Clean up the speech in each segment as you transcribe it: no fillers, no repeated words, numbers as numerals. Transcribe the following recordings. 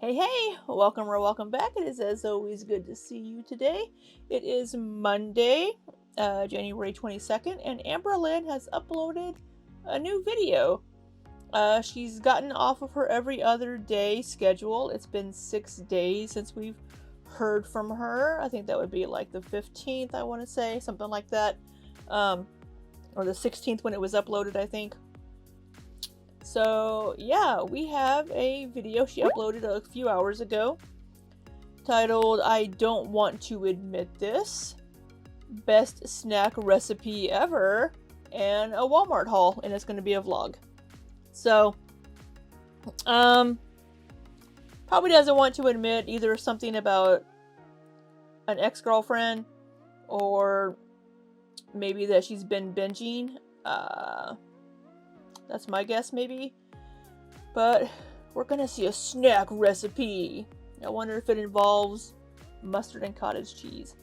Hey, hey, welcome or welcome back. It is as always good to see you today. It is Monday, January 22nd, and Amberlynn has uploaded a new video. She's gotten off of her every other day schedule. It's been 6 days since we've heard from her. I think that would be like the 15th, I want to say, something like that. Or the 16th when it was uploaded, I think. So, yeah, we have a video she uploaded a few hours ago titled I Don't Want to Admit This, Best Snack Recipe Ever, and a Walmart haul, and it's going to be a vlog. So, probably doesn't want to admit either something about an ex-girlfriend or maybe that she's been binging. That's my guess, maybe. But we're gonna see a snack recipe. I wonder if it involves mustard and cottage cheese.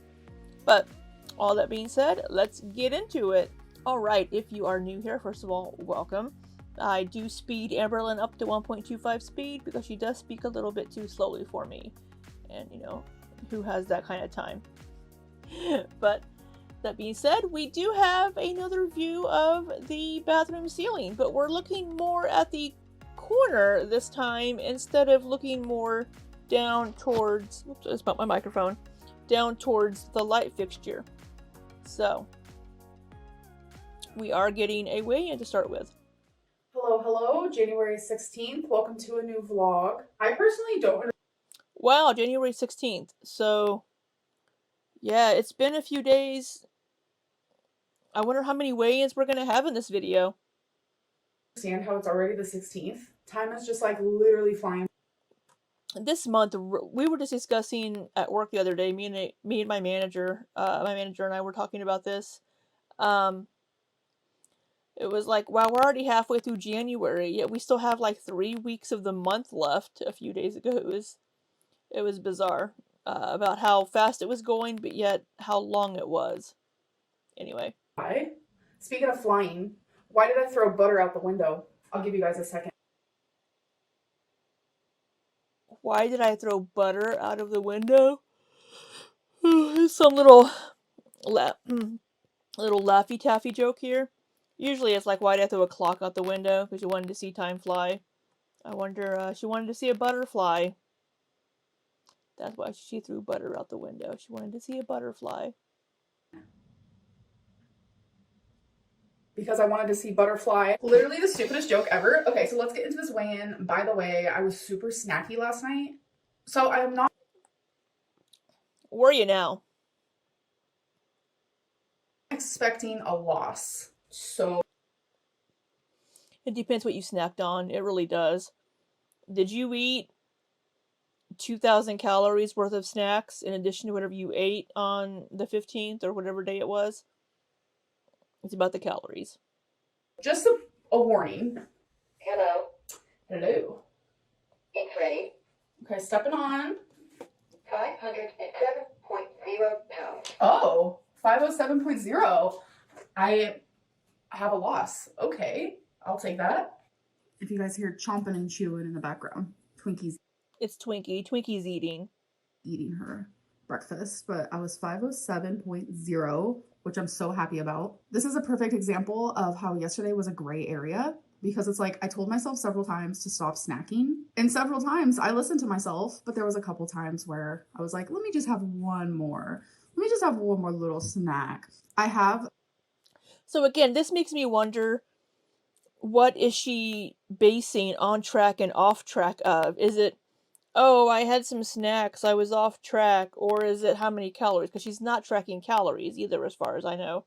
But all that being said, let's get into it. Alright, if you are new here, first of all, welcome. I do speed Amberlynn up to 1.25 speed because she does speak a little bit too slowly for me. And, you know, who has that kind of time? But that being said, we do have another view of the bathroom ceiling, but we're looking more at the corner this time instead of looking more down towards, oops, I just bumped my microphone, down towards the light fixture. So, we are getting a weigh-in to start with. Hello, January 16th. Welcome to a new vlog. I personally don't. Wow, January 16th. So, yeah, it's been a few days. I wonder how many weigh-ins we're going to have in this video. Understand how it's already the 16th. Time is just like literally flying. This month, we were just discussing at work the other day, me and my manager and I were talking about this. It was like, wow, we're already halfway through January, yet we still have like 3 weeks of the month left. A few days ago, it was bizarre about how fast it was going, but yet how long it was. Anyway. Why? Speaking of flying, why did I throw butter out the window? I'll give you guys a second. Why did I throw butter out of the window? Some little little Laffy Taffy joke here. Usually it's like, why did I throw a clock out the window? Because you wanted to see time fly. I wonder, she wanted to see a butterfly. That's why she threw butter out the window. She wanted to see a butterfly. Because I wanted to see butterfly. Literally the stupidest joke ever. Okay, so let's get into this weigh-in. By the way, I was super snacky last night. So I am not Were you now? expecting a loss. So It depends what you snacked on. It really does. Did you eat 2,000 calories worth of snacks in addition to whatever you ate on the 15th or whatever day it was? It's about the calories. just a warning. Hello, Hello. it's ready. Okay, stepping on. 507.0 pounds. Oh, 507.0. I have a loss. Okay, I'll take that. If you guys hear chomping and chewing in the background, Twinkie's It's Twinkie. Twinkie's eating. eating her breakfast, but I was 507.0, which I'm so happy about. This is a perfect example of how yesterday was a gray area because it's like I told myself several times to stop snacking, and several times I listened to myself, but there was a couple times where I was like, let me just have one more. Let me just have one more little snack. I have. So again, this makes me wonder, what is she basing on track and off track of? Is it, oh, I had some snacks, I was off track, or is it how many calories? Because she's not tracking calories either, as far as I know.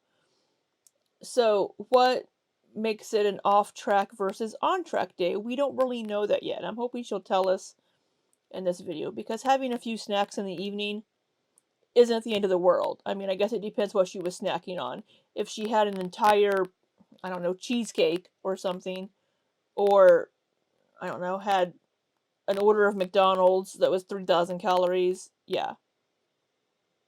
So, what makes it an off track versus on track day? We don't really know that yet. I'm hoping she'll tell us in this video, because having a few snacks in the evening isn't the end of the world. I mean, I guess it depends what she was snacking on. If she had an entire, I don't know, cheesecake or something, or, I don't know, had an order of McDonald's that was 3,000 calories, yeah.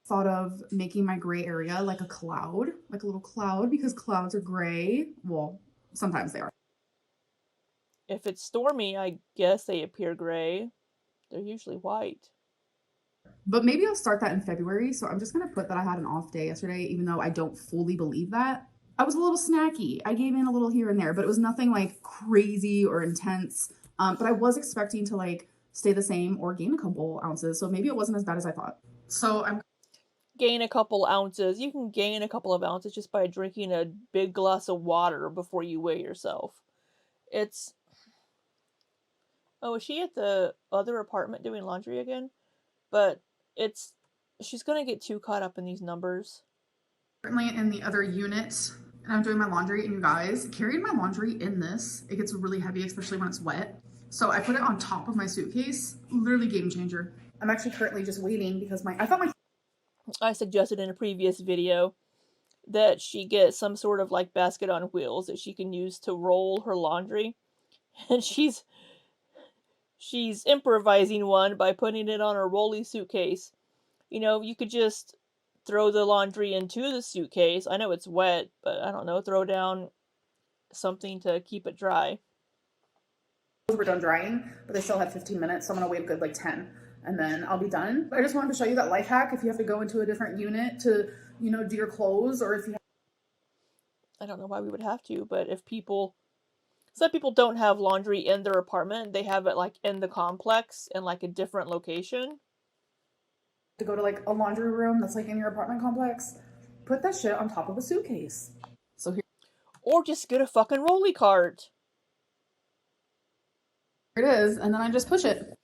Thought of making my gray area like a cloud, like a little cloud, because clouds are gray. Well, sometimes they are. If it's stormy, I guess they appear gray. They're usually white. But maybe I'll start that in February. So I'm just going to put that I had an off day yesterday, even though I don't fully believe that. I was a little snacky. I gave in a little here and there, but it was nothing like crazy or intense. But I was expecting to like stay the same or gain a couple ounces. So maybe it wasn't as bad as I thought. So I'm Gain a couple ounces. You can gain a couple of ounces just by drinking a big glass of water before you weigh yourself. It's. Oh, is she at the other apartment doing laundry again? But it's. She's gonna get too caught up in these numbers. currently in the other unit and I'm doing my laundry. And you guys, carrying my laundry in this, it gets really heavy, especially when it's wet. So I put it on top of my suitcase. Literally game changer. I'm actually currently just waiting because I suggested in a previous video that she get some sort of like basket on wheels that she can use to roll her laundry. And she's improvising one by putting it on a rolly suitcase. You know, you could just throw the laundry into the suitcase. I know it's wet, but I don't know, throw down something to keep it dry. We're done drying, but they still have 15 minutes, so I'm gonna wait a good like 10 and then I'll be done. But I just wanted to show you that life hack if you have to go into a different unit to, you know, do your clothes, or if you I don't know why we would have to, but if some people don't have laundry in their apartment, they have it like in the complex in like a different location. to go to like a laundry room that's like in your apartment complex, put that shit on top of a suitcase. So here Or just get a fucking rolly cart. it is, and then I just push it.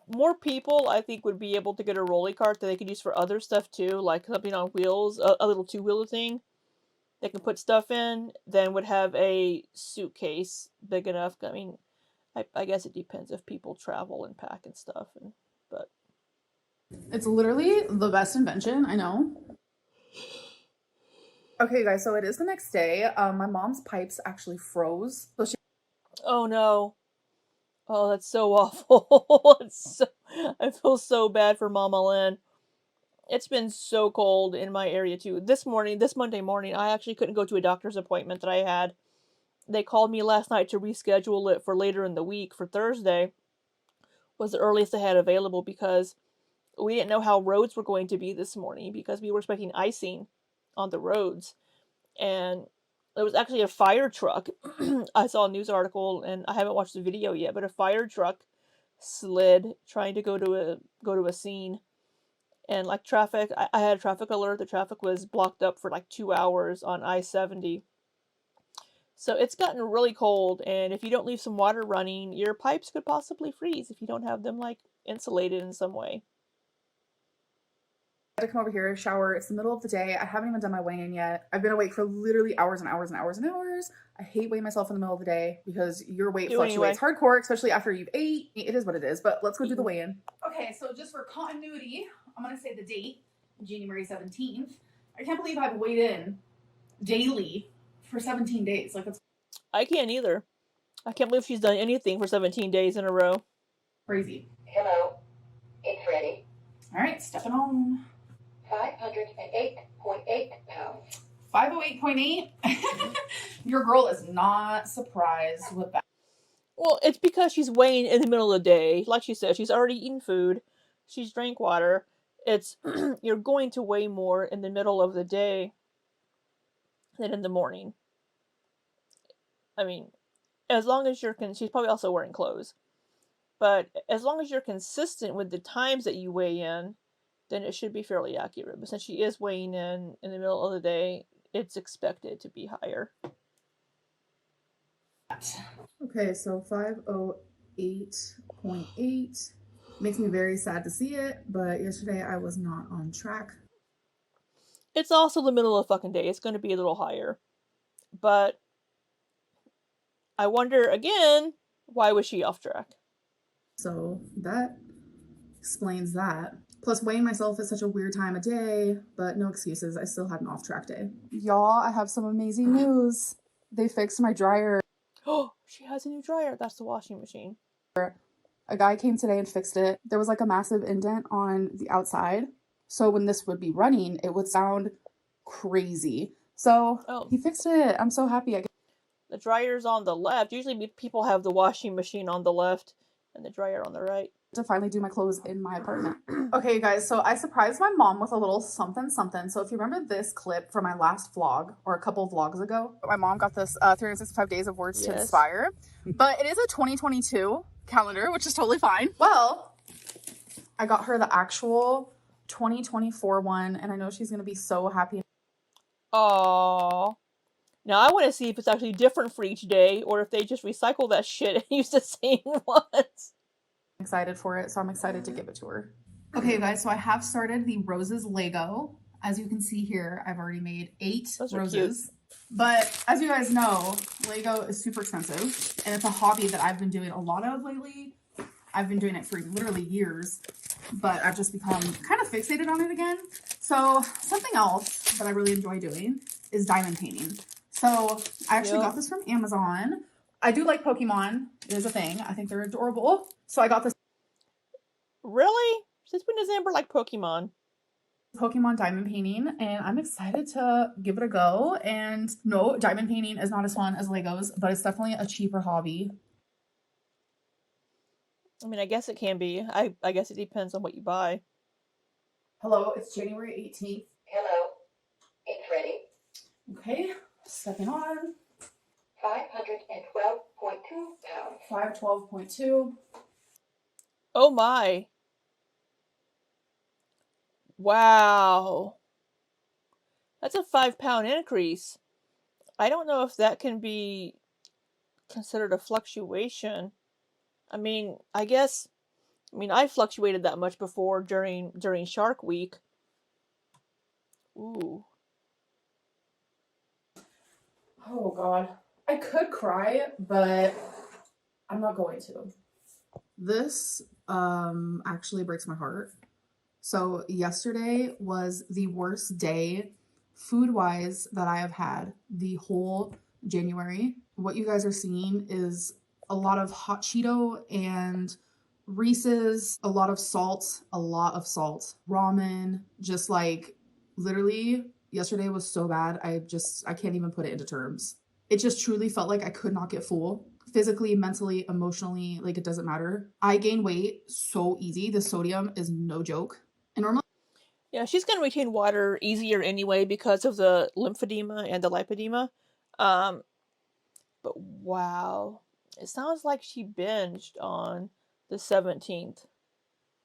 More people, I think, would be able to get a rolly cart that they could use for other stuff too, like something on wheels, a little two-wheeler thing they can put stuff in, than would have a suitcase big enough. I mean, I guess it depends if people travel and pack and stuff, but It's literally the best invention, I know. Okay, guys, so it is the next day. My mom's pipes actually froze. So she oh no. Oh, that's so awful. I feel so bad for Mama Lynn. It's been so cold in my area too. This Monday morning, I actually couldn't go to a doctor's appointment that I had. They called me last night to reschedule it for later in the week for Thursday. Was the earliest I had available because we didn't know how roads were going to be this morning because we were expecting icing on the roads. And there was actually a fire truck. I saw a news article and I haven't watched the video yet, but a fire truck slid trying to go to a scene. And like traffic, I had a traffic alert. The traffic was blocked up for like 2 hours on I-70. So it's gotten really cold, and if you don't leave some water running, your pipes could possibly freeze if you don't have them like insulated in some way. had to come over here, shower. It's the middle of the day. I haven't even done my weigh-in yet. I've been awake for literally hours and hours and hours and hours. I hate weighing myself in the middle of the day because your weight fluctuates hardcore, especially after you've ate. It is what it is, but let's go do the weigh-in. Okay, so just for continuity, I'm going to say the date, January 17th. I can't believe I've weighed in daily for 17 days. Like, that's I can't either. I can't believe she's done anything for 17 days in a row. crazy. Hello. It's ready. All right, stepping on. 508.8 pounds. 508.8. Your girl is not surprised with that. Well, it's because she's weighing in the middle of the day. Like she said, she's already eaten food. She's drank water. It's you're going to weigh more in the middle of the day than in the morning. I mean, as long as she's probably also wearing clothes. But as long as you're consistent with the times that you weigh in, then it should be fairly accurate. But since she is weighing in the middle of the day, it's expected to be higher. Okay, so 508.8 makes me very sad to see it, but yesterday I was not on track. It's also the middle of the fucking day. It's going to be a little higher. But I wonder again, why was she off track? So that explains that. Plus, weighing myself is such a weird time of day, but no excuses. I still had an off-track day. Y'all, I have some amazing news. They fixed my dryer. Oh, she has a new dryer. That's the washing machine. A guy came today and fixed it. There was like a massive indent on the outside. So when this would be running, it would sound crazy. So he fixed it. I'm so happy. The dryer's on the left. Usually people have the washing machine on the left and the dryer on the right. To finally do my clothes in my apartment. Okay, guys, so I surprised my mom with a little something something. So if you remember this clip from my last vlog or a couple of vlogs ago, my mom got this 365 days of words to inspire. But it is a 2022 calendar, which is totally fine. Well, I got her the actual 2024 one, and I know she's gonna be so happy. Aww. Now I want to see if it's actually different for each day, or if they just recycle that shit and use the same ones. Excited for it, so I'm excited to give it to her. Okay, guys, so I have started the roses Lego. As you can see here, I've already made 8 roses. Cute. But as you guys know, Lego is super expensive, and it's a hobby that I've been doing a lot of lately. I've been doing it for literally years, but I've just become kind of fixated on it again. So something else that I really enjoy doing is diamond painting. So I actually got this from Amazon. I do like Pokemon. It is a thing. I think they're adorable. So I got this. Really? Since when does Amber like Pokemon? Pokemon diamond painting, and I'm excited to give it a go. And no, diamond painting is not as fun as Legos, but it's definitely a cheaper hobby. I mean, I guess it can be. I guess it depends on what you buy. Hello, it's January 18th. Hello. It's ready. Okay, stepping on. 512.2 pounds. 512.2. Oh my. Wow. That's a 5-pound increase. I don't know if that can be considered a fluctuation. I mean, I fluctuated that much before during Shark Week. Ooh. Oh God. I could cry, but I'm not going to. This actually breaks my heart. So yesterday was the worst day food-wise that I have had the whole January. What you guys are seeing is a lot of hot Cheeto and Reese's, a lot of salt, ramen, just like literally yesterday was so bad. I can't even put it into terms. It just truly felt like I could not get full. Physically, mentally, emotionally, like it doesn't matter. I gain weight so easy. The sodium is no joke. And normally, yeah, she's gonna retain water easier anyway because of the lymphedema and the lipedema. But wow, it sounds like she binged on the 17th.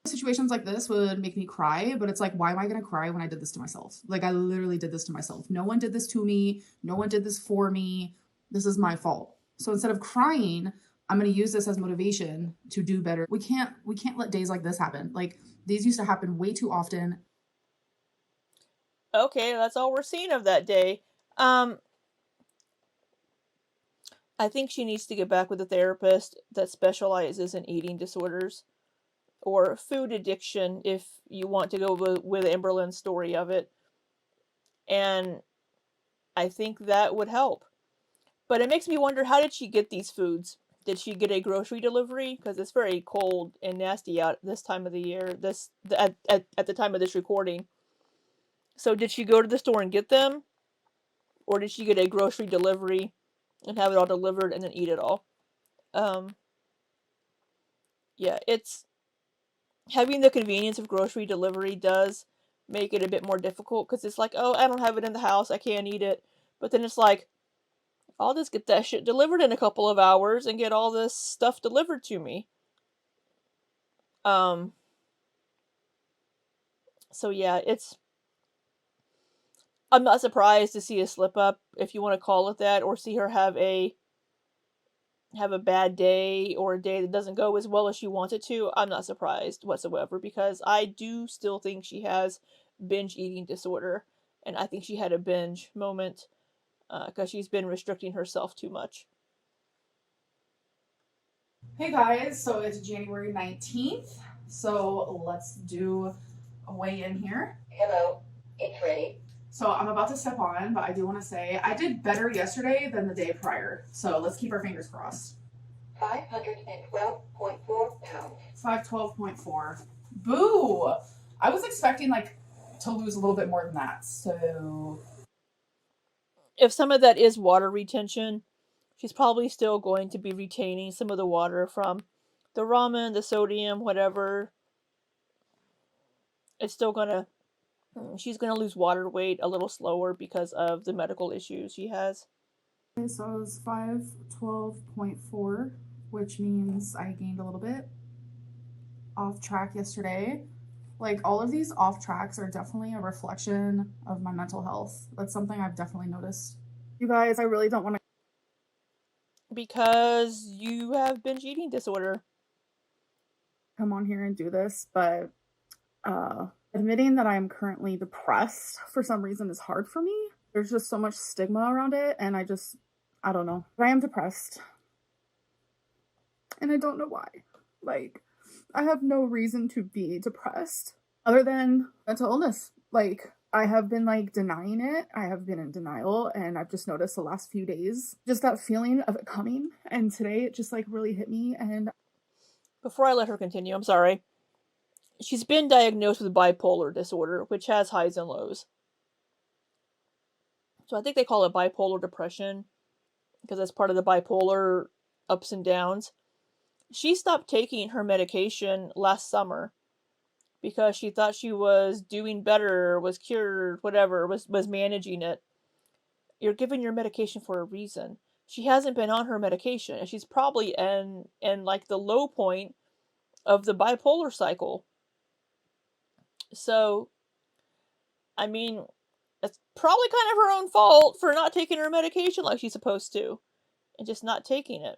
Situations like this would make me cry, but it's like, why am I gonna cry when I did this to myself? Like, I literally did this to myself. No one did this to me. No one did this for me. This is my fault. So instead of crying, I'm gonna use this as motivation to do better. We can't let days like this happen. Like, these used to happen way too often. Okay, that's all we're seeing of that day. I think she needs to get back with a therapist that specializes in eating disorders or food addiction, if you want to go with Amberlynn's story of it. And I think that would help. But it makes me wonder, how did she get these foods? Did she get a grocery delivery? Because it's very cold and nasty out this time of the year. At the time of this recording. So did she go to the store and get them, or did she get a grocery delivery and have it all delivered and then eat it all? Yeah, it's having the convenience of grocery delivery does make it a bit more difficult, because it's like, oh, I don't have it in the house, I can't eat it. But then it's like, I'll just get that shit delivered in a couple of hours and get all this stuff delivered to me. So yeah, I'm not surprised to see a slip up, if you want to call it that, or see her have a bad day, or a day that doesn't go as well as she wants it to. I'm not surprised whatsoever, because I do still think she has binge eating disorder, and I think she had a binge moment because she's been restricting herself too much. Hey guys, so it's January 19th, so let's do a weigh-in here. Hello. It's ready. So I'm about to step on, but I do want to say I did better yesterday than the day prior. So let's keep our fingers crossed. 512.4 pounds. 512.4. Boo! I was expecting to lose a little bit more than that. So if some of that is water retention, she's probably still going to be retaining some of the water from the ramen, the sodium, whatever, it's still gonna, she's gonna lose water weight a little slower because of the medical issues she has. Okay, so I was 512.4, which means I gained a little bit off track yesterday. Like, all of these off tracks are definitely a reflection of my mental health. That's something I've definitely noticed. You guys, I really don't want to Because you have binge eating disorder. come on here and do this, but admitting that I am currently depressed for some reason is hard for me. There's just so much stigma around it, and I don't know. But I am depressed. And I don't know why. Like, I have no reason to be depressed other than mental illness. Like, I have been like denying it. I have been in denial, and I've just noticed the last few days just that feeling of it coming. And today it just like really hit me. And Before I let her continue, I'm sorry. She's been diagnosed with bipolar disorder, which has highs and lows. So I think they call it bipolar depression because that's part of the bipolar ups and downs. She stopped taking her medication last summer because she thought she was doing better, was cured, whatever, was managing it. You're giving your medication for a reason. She hasn't been on her medication, and she's probably in like the low point of the bipolar cycle. So, I mean, it's probably kind of her own fault for not taking her medication like she's supposed to, and just not taking it.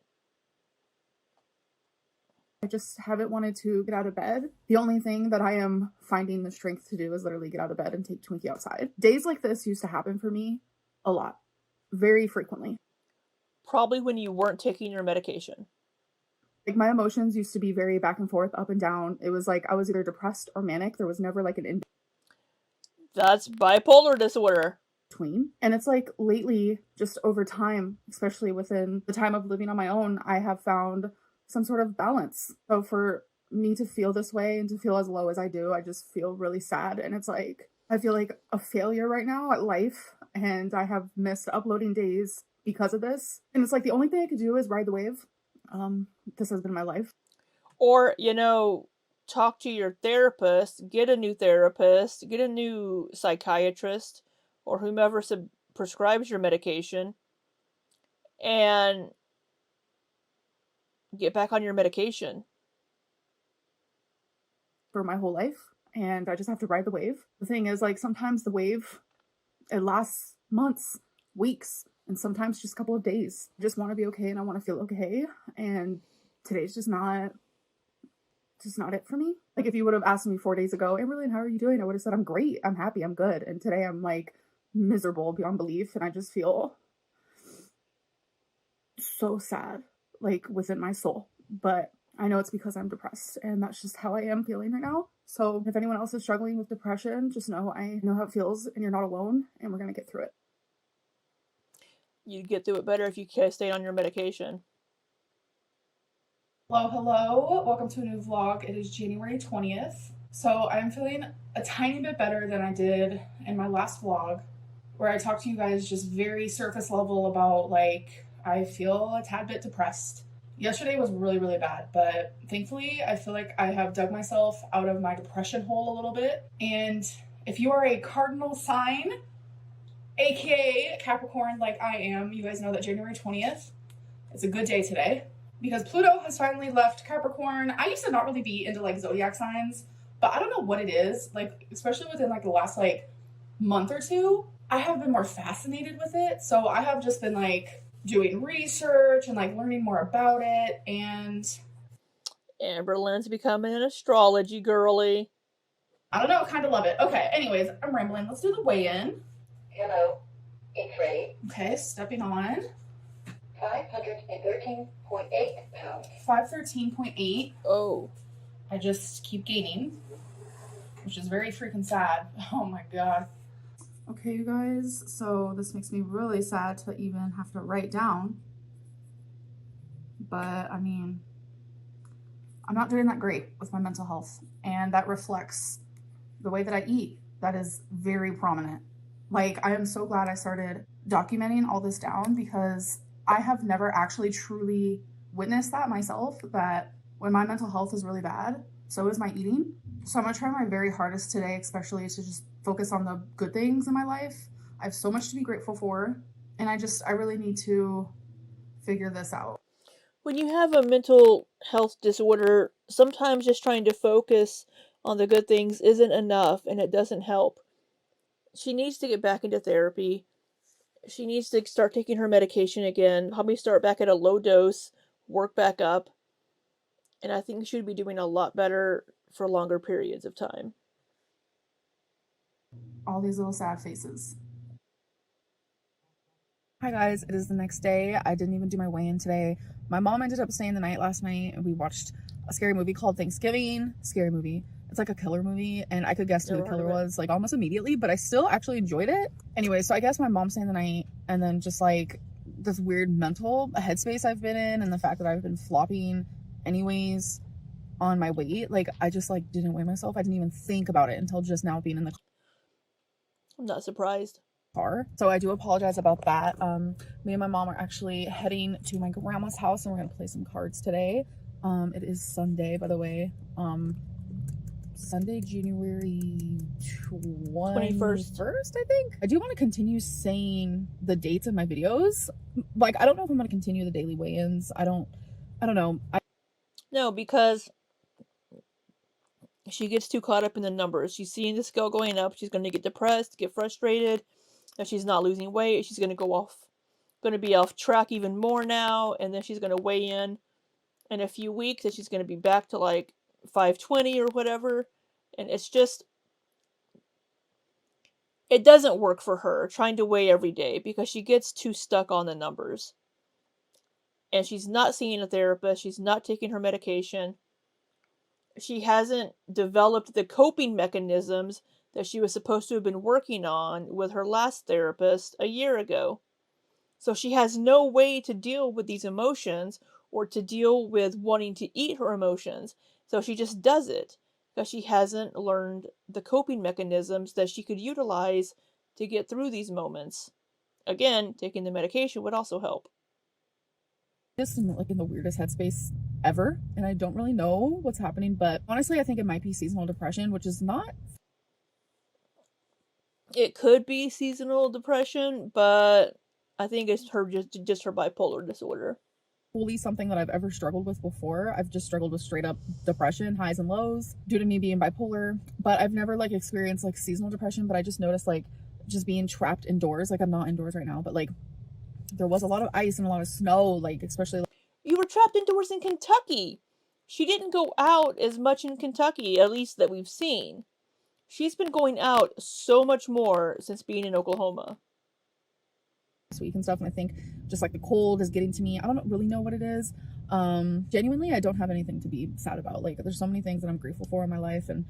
I just haven't wanted to get out of bed. The only thing that I am finding the strength to do is literally get out of bed and take Twinkie outside. Days like this used to happen for me a lot, very frequently. Probably when you weren't taking your medication. Like, my emotions used to be very back and forth, up and down. It was like I was either depressed or manic. There was never like an in That's bipolar disorder. between. And it's like lately, just over time, especially within the time of living on my own, I have found some sort of balance. So for me to feel this way and to feel as low as I do, I just feel really sad. And it's like, I feel like a failure right now at life. And I have missed uploading days because of this. And it's like the only thing I could do is ride the wave. This has been my life. Or, talk to your therapist, get a new therapist, get a new psychiatrist, or whomever prescribes your medication, and get back on your medication. For my whole life, and I just have to ride the wave. The thing is, like, sometimes the wave, it lasts months, weeks, and sometimes just a couple of days. I just want to be okay, and I want to feel okay, and today's just not it for me. Like, if you would have asked me 4 days ago, Amberlynn, how are you doing? I would have said, I'm great, I'm happy, I'm good. And today I'm like miserable beyond belief, and I just feel so sad, like, within my soul. But I know it's because I'm depressed, and that's just how I am feeling right now. So if anyone else is struggling with depression, just know I know how it feels, and you're not alone, and we're gonna get through it. You'd get through it better if you stayed on your medication. Hello, welcome to a new vlog. It is January 20th. So I'm feeling a tiny bit better than I did in my last vlog, where I talked to you guys just very surface level about, like, I feel a tad bit depressed. Yesterday was really, really bad, but thankfully I feel like I have dug myself out of my depression hole a little bit. And if you are a cardinal sign, aka Capricorn like I am, you guys know that January 20th is a good day today because Pluto has finally left Capricorn. I used to not really be into like zodiac signs, but I don't know what it is, like, especially within like the last like month or two, I have been more fascinated with it. So I have just been like doing research and like learning more about it, and Amberlynn's becoming an astrology girly. I don't know, kind of love it. Okay, anyways, I'm rambling. Let's do the weigh-in. Hello. It's ready. Okay, stepping on. 513.8 pounds. 513.8. Oh. I just keep gaining, which is very freaking sad. Oh my god. Okay, you guys, so this makes me really sad to even have to write down. But, I mean, I'm not doing that great with my mental health. And that reflects the way that I eat. That is very prominent. Like, I am so glad I started documenting all this down because I have never actually truly witnessed that myself, that when my mental health is really bad, so is my eating. So I'm gonna try my very hardest today, especially to just focus on the good things in my life. I have so much to be grateful for, and I really need to figure this out. When you have a mental health disorder, sometimes just trying to focus on the good things isn't enough and it doesn't help. She needs to get back into therapy. She needs to start taking her medication again, probably start back at a low dose, work back up, and I think she would be doing a lot better for longer periods of time. All these little sad faces. Hi guys, it is the next day. I didn't even do my weigh-in today. My mom ended up staying the night last night and we watched a scary movie called Thanksgiving. Scary movie. It's like a killer movie and I could guess who the killer was like almost immediately, but I still actually enjoyed it. Anyway, so I guess my mom staying the night and then just like this weird mental headspace I've been in and the fact that I've been flopping anyways on my weight. Like I just like didn't weigh myself. I didn't even think about it until just now being in the I'm not surprised. car. So I do apologize about that. Me and my mom are actually heading to my grandma's house and we're gonna play some cards today. It is Sunday, by the way. Sunday, January 21st, I think. I do want to continue saying the dates in my videos. Like, I don't know if I'm gonna continue the daily weigh-ins. I don't know. No, because she gets too caught up in the numbers. She's seeing the scale going up. She's going to get depressed, get frustrated. If she's not losing weight, she's going to be off track even more now. And then she's going to weigh in a few weeks and she's going to be back to like 520 or whatever. And it's just, it doesn't work for her trying to weigh every day because she gets too stuck on the numbers. And she's not seeing a therapist. She's not taking her medication. She hasn't developed the coping mechanisms that she was supposed to have been working on with her last therapist a year ago. So she has no way to deal with these emotions or to deal with wanting to eat her emotions. So she just does it because she hasn't learned the coping mechanisms that she could utilize to get through these moments. Again, taking the medication would also help. Just am like in the weirdest headspace ever and I don't really know what's happening, but honestly I think it might be seasonal depression, which is not. It could be seasonal depression, but I think it's just her bipolar disorder. Fully something that I've ever struggled with before. I've just struggled with straight up depression, highs and lows, due to me being bipolar, but I've never like experienced like seasonal depression. But I just noticed like just being trapped indoors, like I'm not indoors right now, but like there was a lot of ice and a lot of snow, like especially. You were trapped indoors in Kentucky. She didn't go out as much in Kentucky, at least that we've seen. She's been going out so much more since being in Oklahoma. This week and stuff, and I think just like the cold is getting to me. I don't really know what it is. Genuinely, I don't have anything to be sad about. Like there's so many things that I'm grateful for in my life and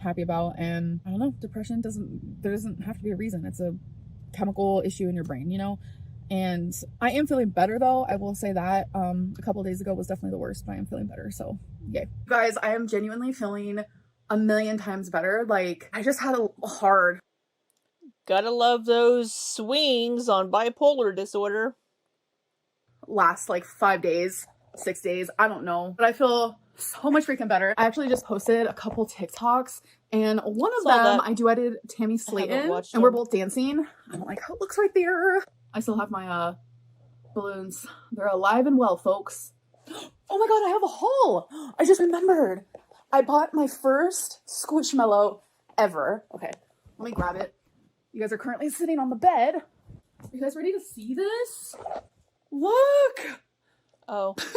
happy about, and I don't know, depression there doesn't have to be a reason. It's a chemical issue in your brain, you know. And I am feeling better though, I will say that. A couple of days ago was definitely the worst, but I am feeling better, so yay. Guys, I am genuinely feeling a million times better. Like I just had a hard. Gotta love those swings on bipolar disorder. Last like 5 days, 6 days, I don't know, but I feel so much freaking better. I actually just posted a couple TikToks and one of them I duetted Tammy Slayton and we're both dancing. I'm like, how it looks right there. I still have my balloons. They're alive and well, folks. Oh my god, I have a haul. I just remembered. I bought my first Squishmallow ever. Okay, let me grab it. You guys are currently sitting on the bed. Are you guys ready to see this? Look! Oh. Isn't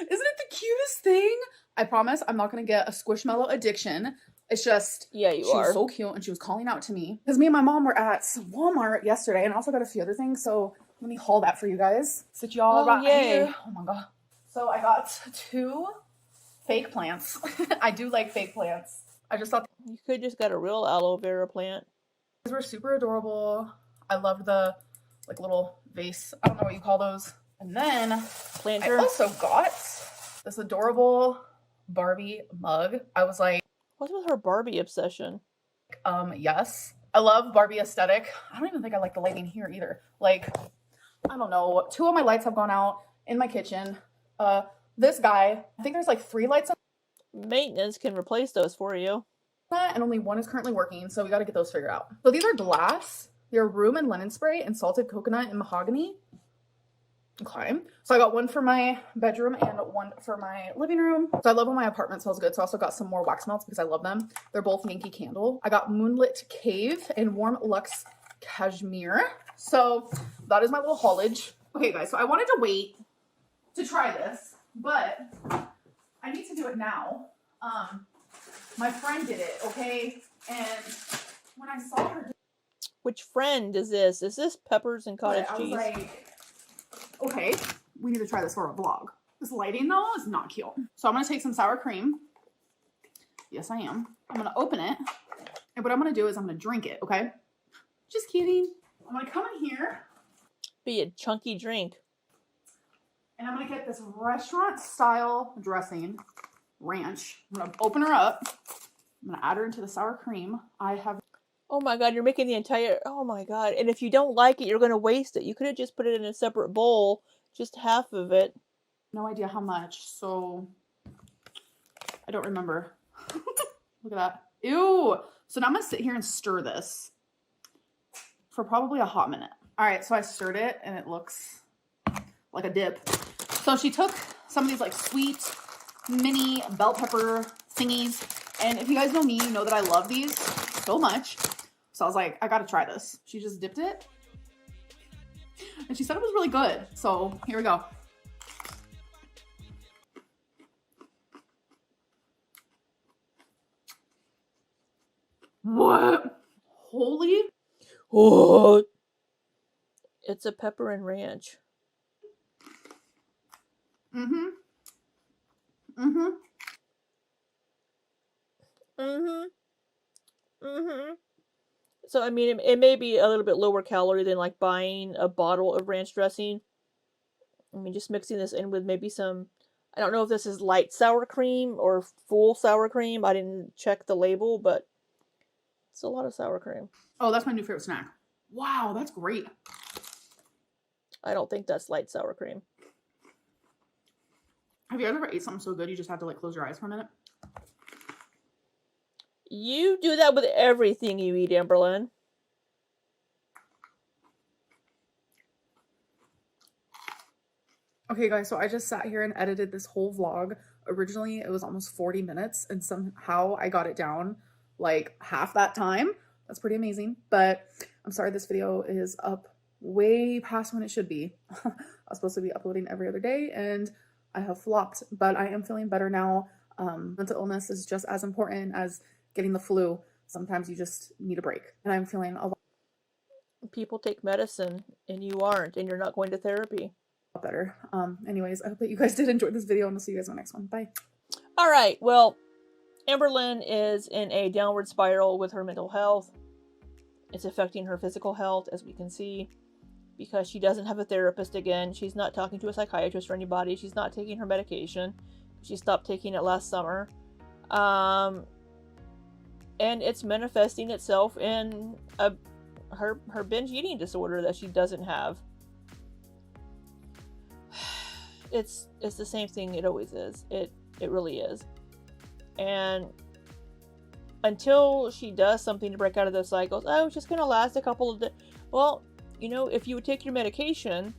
it the cutest thing? I promise I'm not gonna get a Squishmallow addiction. It's just, yeah, she was so cute and she was calling out to me. Because me and my mom were at Walmart yesterday and also got a few other things. So let me haul that for you guys. Sit y'all right here. Oh my god. So I got 2 fake plants. I do like fake plants. I just thought you could just got a real aloe vera plant. These were super adorable. I loved the like little vase. I don't know what you call those. And then planter. I also got this adorable Barbie mug. I was like, what's with her Barbie obsession? Yes. I love Barbie aesthetic. I don't even think I like the lighting here either. Like, I don't know. 2 of my lights have gone out in my kitchen. This guy, I think there's like 3 lights on Maintenance can replace those for you. that, and only one is currently working, so we got to get those figured out. So these are glass. They're room and linen spray and salted coconut and mahogany. Okay, so I got one for my bedroom and one for my living room. So I love when my apartment smells good. So I also got some more wax melts because I love them. They're both Yankee Candle. I got Moonlit Cave and Warm Luxe Cashmere. So that is my little haulage. Okay guys, so I wanted to wait to try this, but I need to do it now. My friend did it, okay? And when I saw her, Which friend is this? Is this Peppers and Cottage I was Cheese? like, okay, we need to try this for a vlog. This lighting though is not cute. So I'm gonna take some sour cream. Yes, I am. I'm gonna open it. And what I'm gonna do is I'm gonna drink it, okay? Just kidding. I'm gonna come in here Be a chunky drink. and I'm gonna get this restaurant style dressing, ranch. I'm gonna open her up. I'm gonna add her into the sour cream. I have Oh my god, you're making the entire... Oh my god. And if you don't like it, you're going to waste it. You could have just put it in a separate bowl. Just half of it. no idea how much, so I don't remember. Look at that. Ew. So now I'm gonna sit here and stir this for probably a hot minute. All right, so I stirred it and it looks like a dip. So she took some of these like sweet mini bell pepper thingies. And if you guys know me, you know that I love these so much. So I was like, I gotta try this. She just dipped it. And she said it was really good. So here we go. What? Holy? Oh, it's a pepper and ranch. Mm-hmm. Mm-hmm. Mm-hmm. Mm-hmm. So, I mean, it may be a little bit lower calorie than, like, buying a bottle of ranch dressing. I mean, just mixing this in with maybe some... I don't know if this is light sour cream or full sour cream. I didn't check the label, but it's a lot of sour cream. Oh, that's my new favorite snack. Wow, that's great. I don't think that's light sour cream. Have you guys ever ate something so good you just had to like close your eyes for a minute? You do that with everything you eat, Amberlynn. Okay guys, so I just sat here and edited this whole vlog. Originally it was almost 40 minutes and somehow I got it down like half that time. That's pretty amazing, but I'm sorry this video is up way past when it should be. I was supposed to be uploading every other day and I have flopped, but I am feeling better now. Mental illness is just as important as getting the flu. Sometimes you just need a break and I'm feeling a lot People take medicine and you aren't, and you're not going to therapy. better. Anyways, I hope that you guys did enjoy this video and I'll see you guys in the next one. Bye. All right, well, Amberlynn is in a downward spiral with her mental health. It's affecting her physical health, as we can see, because she doesn't have a therapist again. She's not talking to a psychiatrist or anybody. She's not taking her medication. She stopped taking it last summer. And it's manifesting itself in her binge eating disorder that she doesn't have. It's the same thing it always is. It really is. And until she does something to break out of those cycles, oh, it's just going to last a couple of days. Well, you know, if you would take your medication,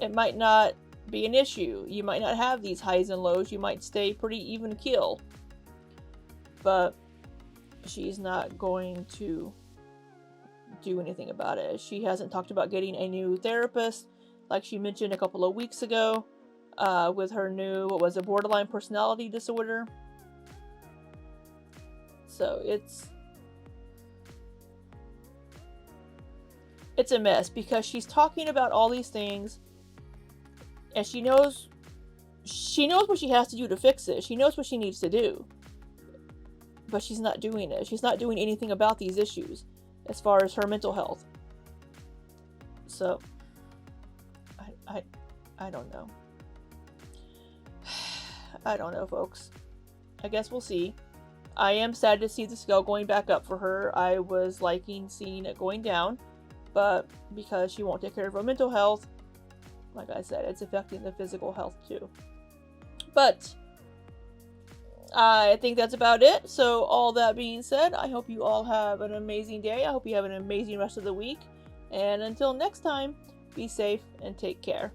it might not be an issue. You might not have these highs and lows. You might stay pretty even keel. But she's not going to do anything about it. She hasn't talked about getting a new therapist, like she mentioned a couple of weeks ago, with her new, borderline personality disorder. So it's a mess because she's talking about all these things and she knows what she has to do to fix it. She knows what she needs to do. But she's not doing it. She's not doing anything about these issues as far as her mental health. So I don't know. I don't know, folks. I guess we'll see. I am sad to see the scale going back up for her. I was liking seeing it going down, but because she won't take care of her mental health, like I said, it's affecting the physical health too. But I think that's about it. So all that being said, I hope you all have an amazing day. I hope you have an amazing rest of the week. And until next time, be safe and take care.